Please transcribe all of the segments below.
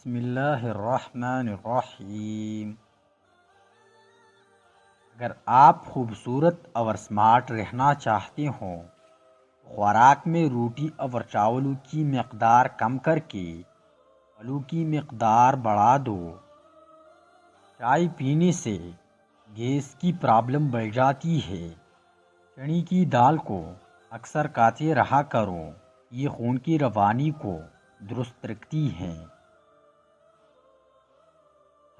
بسم اللہ الرحمن الرحیم۔ اگر آپ خوبصورت اور سمارٹ رہنا چاہتے ہوں، خوراک میں روٹی اور چاولوں کی مقدار کم کر کے پھلوں کی مقدار بڑھا دو۔ چائے پینے سے گیس کی پرابلم بڑھ جاتی ہے۔ چنے کی دال کو اکثر کھاتے رہا کرو، یہ خون کی روانی کو درست رکھتی ہے۔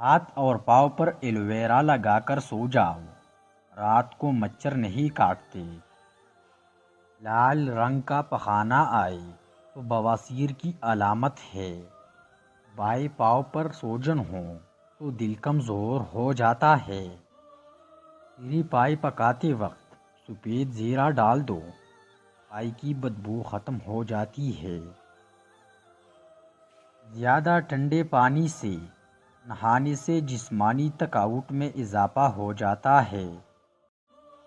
ہاتھ اور پاؤں پر ایلو ویرا لگا کر سو جاؤ، رات کو مچھر نہیں کاٹتے۔ لال رنگ کا پخانہ آئے تو بواسیر کی علامت ہے۔ بائیں پاؤں پر سوجن ہو تو دل کمزور ہو جاتا ہے۔ تیری پائی پکاتے وقت سفید زیرہ ڈال دو، پائی کی بدبو ختم ہو جاتی ہے۔ زیادہ ٹھنڈے پانی سے نہانے سے جسمانی تھکاوٹ میں اضافہ ہو جاتا ہے۔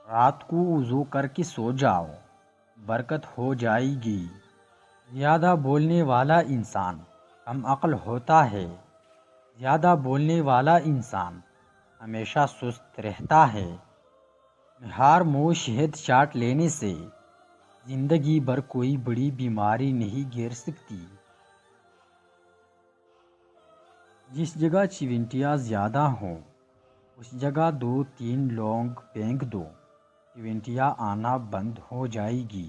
رات کو وضو کر کے سو جاؤ، برکت ہو جائے گی۔ زیادہ بولنے والا انسان کم عقل ہوتا ہے۔ زیادہ بولنے والا انسان ہمیشہ سست رہتا ہے۔ نہار منہ شہد چاٹ لینے سے زندگی بھر کوئی بڑی بیماری نہیں گھیر سکتی۔ جس جگہ چیونٹیاں زیادہ ہوں اس جگہ 2-3 لونگ پھینک دو، چیونٹیاں آنا بند ہو جائے گی۔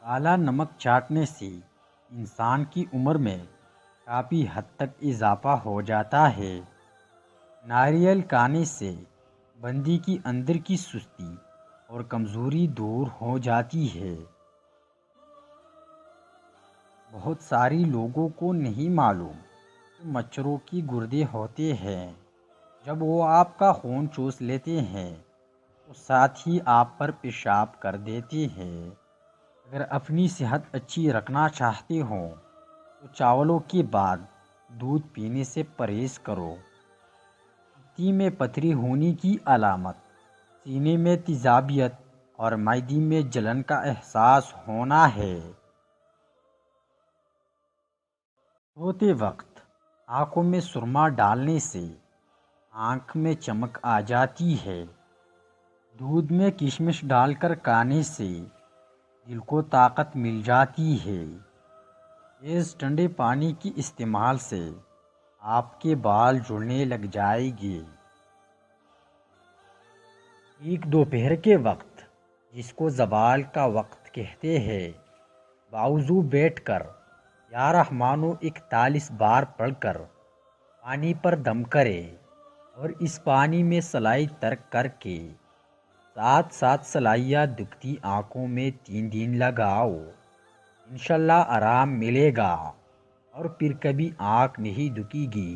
کالا نمک چاٹنے سے انسان کی عمر میں کافی حد تک اضافہ ہو جاتا ہے۔ ناریل کھانے سے بندی کی اندر کی سستی اور کمزوری دور ہو جاتی ہے۔ بہت ساری لوگوں کو نہیں معلوم کہ مچھروں کی گردے ہوتے ہیں۔ جب وہ آپ کا خون چوس لیتے ہیں تو ساتھ ہی آپ پر پیشاب کر دیتے ہیں۔ اگر اپنی صحت اچھی رکھنا چاہتے ہو تو چاولوں کے بعد دودھ پینے سے پرہیز کرو۔ پتھی میں پتھری ہونے کی علامت سینے میں تیزابیت اور معدے میں جلن کا احساس ہونا ہے۔ سوتے وقت آنکھوں میں سرما ڈالنے سے آنکھ میں چمک آ جاتی ہے۔ دودھ میں کشمش ڈال کر کھانے سے دل کو طاقت مل جاتی ہے۔ اس ٹھنڈے پانی کے استعمال سے آپ کے بال جھڑنے لگ جائیں گے۔ ایک دوپہر کے وقت، جس کو زوال کا وقت کہتے ہیں، باوضو بیٹھ کر یا رحمانو 41 بار پڑھ کر پانی پر دم کرے اور اس پانی میں سلائی ترک کر کے ساتھ ساتھ سلائیاں دکھتی آنکھوں میں 3 دن لگاؤ۔ انشاءاللہ آرام ملے گا اور پھر کبھی آنکھ نہیں دکھے گی۔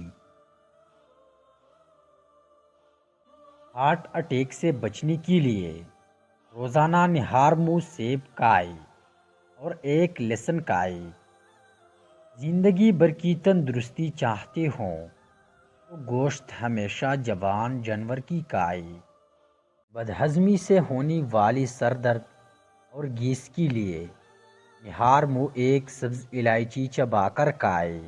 ہارٹ اٹیک سے بچنے کے لیے روزانہ نہار منہ سیب کھائے اور 1 لہسن کھائے۔ زندگی بھر کی تندرستی چاہتے ہوں تو گوشت ہمیشہ جوان جانور کی کھائے۔ بدہضمی سے ہونے والی سر درد اور گیس کے لیے نہار منہ 1 سبز الائچی چبا کر کھائے۔